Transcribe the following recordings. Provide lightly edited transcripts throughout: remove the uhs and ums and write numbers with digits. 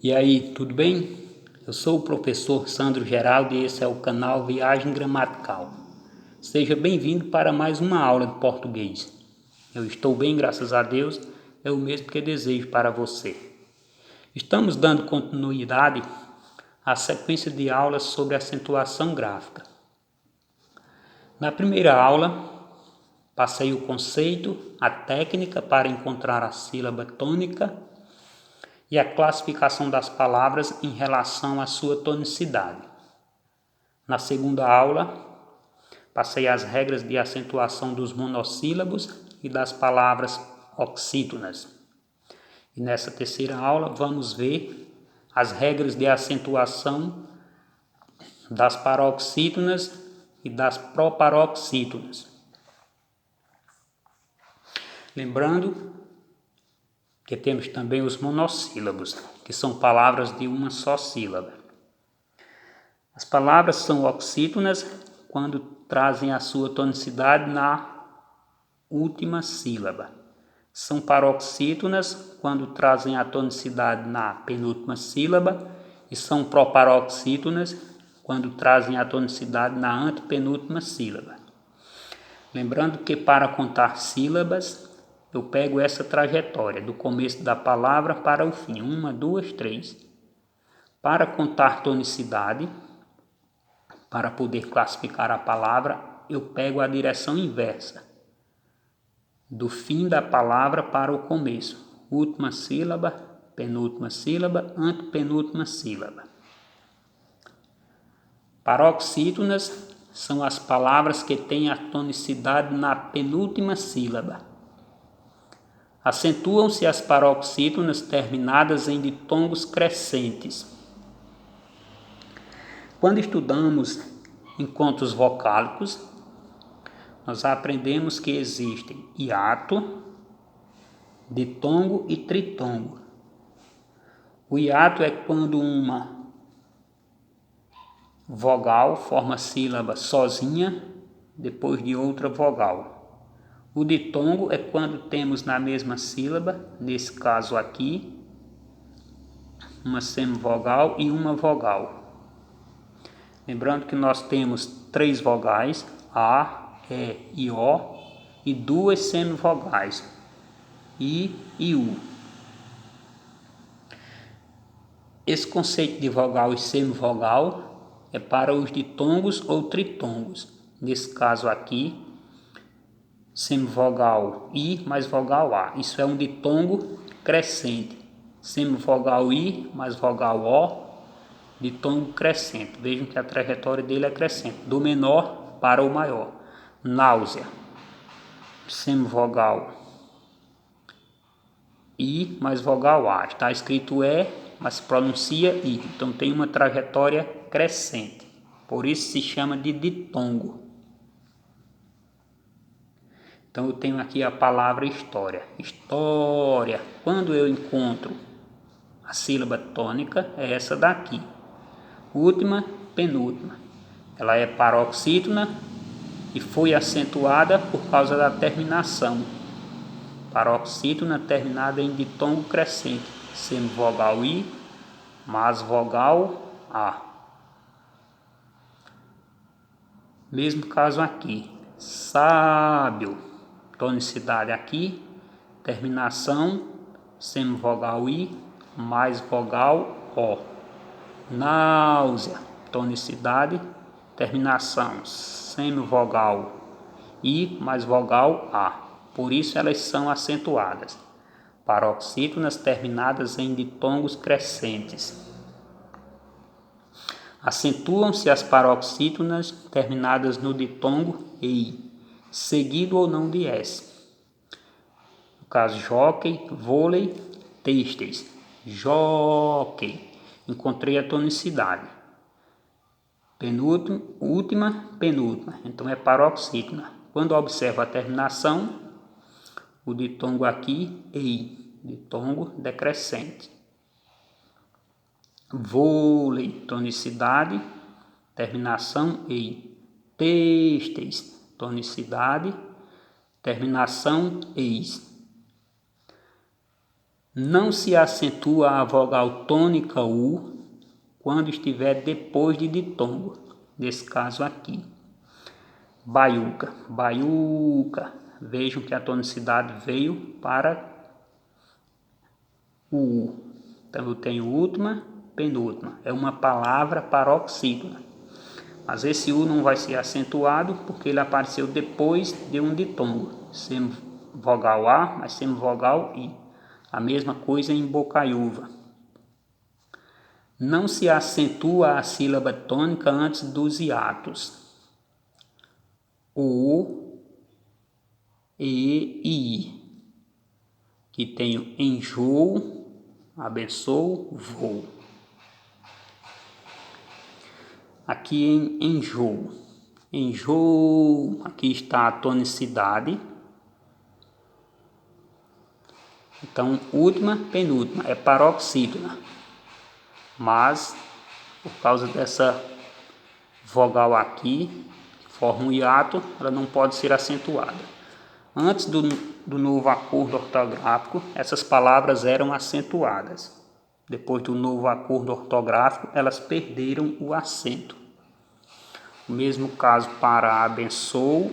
E aí, tudo bem? Eu sou o professor Sandro Geraldo e esse é o canal Viagem Gramatical. Seja bem-vindo para mais uma aula de português. Eu estou bem, graças a Deus, é o mesmo que desejo para você. Estamos dando continuidade à sequência de aulas sobre acentuação gráfica. Na primeira aula, passei o conceito, a técnica para encontrar a sílaba tônica e a classificação das palavras em relação à sua tonicidade. Na segunda aula, passei as regras de acentuação dos monossílabos e das palavras oxítonas. E nessa terceira aula, vamos ver as regras de acentuação das paroxítonas e das proparoxítonas. Lembrando que temos também os monossílabos, que são palavras de uma só sílaba. As palavras são oxítonas quando trazem a sua tonicidade na última sílaba. São paroxítonas quando trazem a tonicidade na penúltima sílaba e são proparoxítonas quando trazem a tonicidade na antepenúltima sílaba. Lembrando que para contar sílabas, eu pego essa trajetória, do começo da palavra para o fim, 1, 2, 3. Para contar tonicidade, para poder classificar a palavra, eu pego a direção inversa, do fim da palavra para o começo, última sílaba, penúltima sílaba, antepenúltima sílaba. Paroxítonas são as palavras que têm a tonicidade na penúltima sílaba. Acentuam-se as paroxítonas terminadas em ditongos crescentes. Quando estudamos encontros vocálicos, nós aprendemos que existem hiato, ditongo e tritongo. O hiato é quando uma vogal forma sílaba sozinha depois de outra vogal. O ditongo é quando temos na mesma sílaba, nesse caso aqui, uma semivogal e uma vogal. Lembrando que nós temos 3 vogais, A, E e O, e 2 semivogais, I e U. Esse conceito de vogal e semivogal é para os ditongos ou tritongos. Nesse caso aqui, semivogal I mais vogal A. Isso é um ditongo crescente. Semivogal I mais vogal O, ditongo crescente. Vejam que a trajetória dele é crescente, do menor para o maior. Náusea, semivogal I mais vogal A. Está escrito E, mas se pronuncia I. Então tem uma trajetória crescente. Por isso se chama de ditongo. Então eu tenho aqui a palavra história. História. Quando eu encontro a sílaba tônica, é essa daqui. Última, penúltima. Ela é paroxítona e foi acentuada por causa da terminação. Paroxítona terminada em ditongo crescente. Semivogal I, mais vogal A. Mesmo caso aqui. Sábio. Tonicidade aqui, terminação, semivogal I, mais vogal O. Náusea, tonicidade, terminação, semivogal I, mais vogal A. Por isso elas são acentuadas. Paroxítonas terminadas em ditongos crescentes. Acentuam-se as paroxítonas terminadas no ditongo EI, seguido ou não de S. No caso, jockey, vôlei, têxteis. Jockey. Encontrei a tonicidade. Penúltima, última, penúltima. Então é paroxítona. Quando observo a terminação, o ditongo aqui, EI. Ditongo decrescente. Vôlei, tonicidade, terminação EI. Têxteis, tonicidade, terminação eis. Não se acentua a vogal tônica U quando estiver depois de ditongo, nesse caso aqui. Baiuca, baiuca. Vejam que a tonicidade veio para o U. Então eu tenho última, penúltima. É uma palavra paroxítona. Mas esse U não vai ser acentuado porque ele apareceu depois de um ditongo. Sendo vogal A, mas sendo vogal I. A mesma coisa em bocaiúva. Não se acentua a sílaba tônica antes dos hiatos. O, E e I. Que tenho enjoo, abençoo, vou. Aqui em enjoo. Enjoo, aqui está a tonicidade. Então, última, penúltima, é paroxítona. Mas, por causa dessa vogal aqui, que forma um hiato, ela não pode ser acentuada. Antes do novo acordo ortográfico, essas palavras eram acentuadas. Depois do novo acordo ortográfico, elas perderam o acento. O mesmo caso para abençoo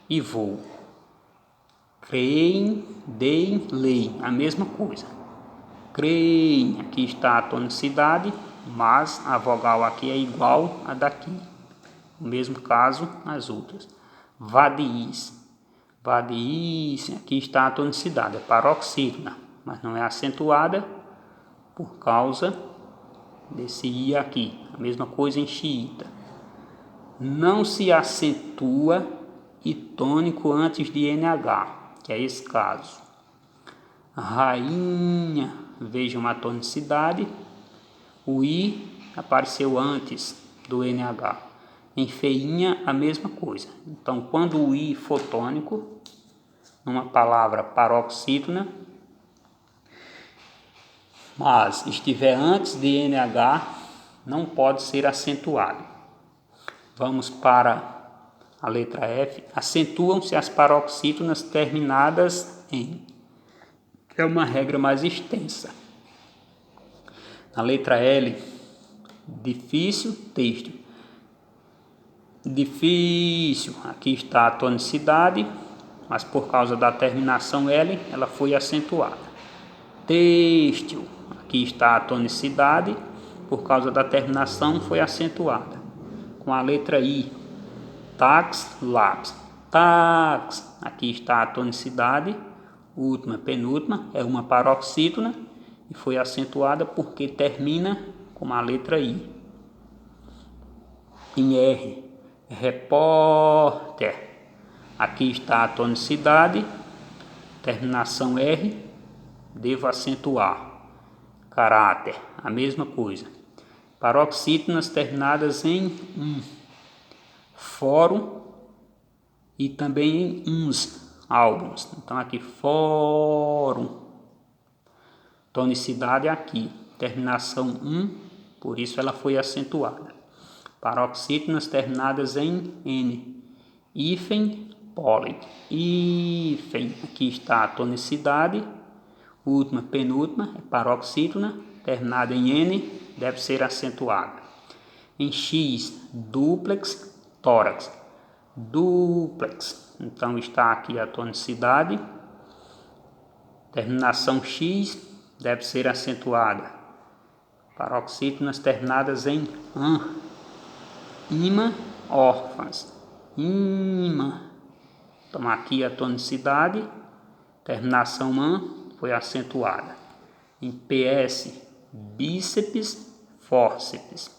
e vou. Creem, deem, leem, a mesma coisa. Creem, aqui está a tonicidade, mas a vogal aqui é igual a daqui. O mesmo caso as outras. Vadiis, vadiis, aqui está a tonicidade, é paroxítona, mas não é acentuada por causa desse i aqui. A mesma coisa em xiita. Não se acentua e tônico antes de NH, que é esse caso. Rainha, vejam a tonicidade, o I apareceu antes do NH. Em feinha, a mesma coisa. Então, quando o I for tônico, numa palavra paroxítona, mas estiver antes de NH, não pode ser acentuado. Vamos para a letra F. Acentuam-se as paroxítonas terminadas em. É uma regra mais extensa. Na letra L, difícil, texto. Difícil, aqui está a tonicidade, mas por causa da terminação L, ela foi acentuada. Têxtil, aqui está a tonicidade, por causa da terminação foi acentuada. Com a letra I, tax, lápis. Tax, aqui está a tonicidade, última, penúltima, é uma paroxítona e foi acentuada porque termina com a letra I. Em R, repórter, aqui está a tonicidade, terminação R, devo acentuar. Caráter, a mesma coisa. Paroxítonas terminadas em fórum e também em uns álbuns. Então aqui fórum, tonicidade aqui, terminação por isso ela foi acentuada. Paroxítonas terminadas em N, hífen, pólen, hífen, aqui está a tonicidade, última, penúltima, é paroxítona, terminada em N, deve ser acentuada. Em X, dúplex, tórax, dúplex, então está aqui a tonicidade, terminação X deve ser acentuada. Paroxítonas terminadas em AN, imã, órfãs, imã, então aqui a tonicidade, terminação AN foi acentuada. Em PS, bíceps, fórceps.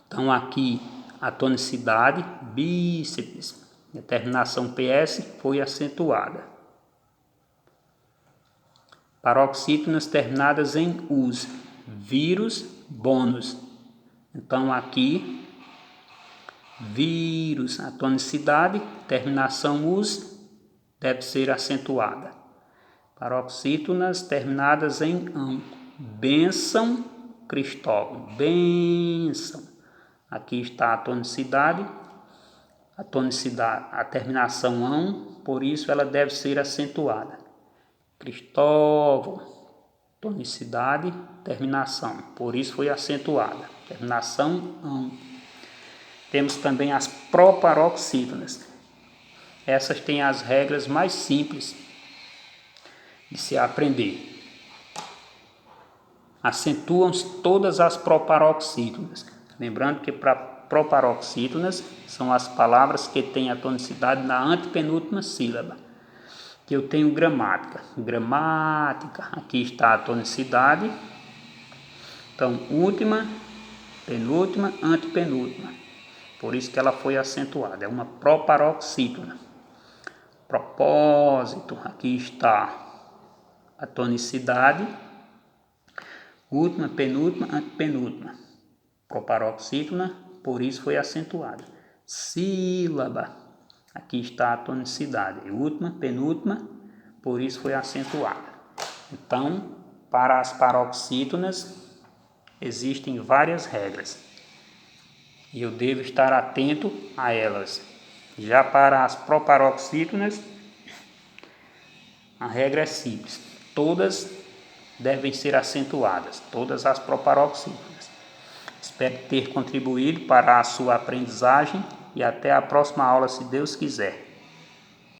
Então aqui a tonicidade, bíceps, a terminação PS foi acentuada. Paroxítonas terminadas em US, vírus, bônus. Então aqui, vírus, a tonicidade, terminação US, deve ser acentuada. Paroxítonas terminadas em ão, bênção, Cristóvão, bênção. Aqui está a tonicidade, a tonicidade, a terminação ão, por isso ela deve ser acentuada. Cristóvão, tonicidade, terminação, por isso foi acentuada. Terminação ão. Temos também as proparoxítonas. Essas têm as regras mais simples de se aprender. Acentuam-se todas as proparoxítonas. Lembrando que para proparoxítonas são as palavras que têm a tonicidade na antepenúltima sílaba. Que eu tenho gramática. Gramática, aqui está a tonicidade. Então, última, penúltima, antepenúltima. Por isso que ela foi acentuada. É uma proparoxítona. Propósito, aqui está a tonicidade. Última, penúltima, antepenúltima. Proparoxítona, por isso foi acentuada. Sílaba, aqui está a tonicidade. Última, penúltima, por isso foi acentuada. Então, para as paroxítonas, existem várias regras. E eu devo estar atento a elas. Já para as proparoxítonas, a regra é simples. Todas devem ser acentuadas, todas as proparoxítonas. Espero ter contribuído para a sua aprendizagem e até a próxima aula, se Deus quiser.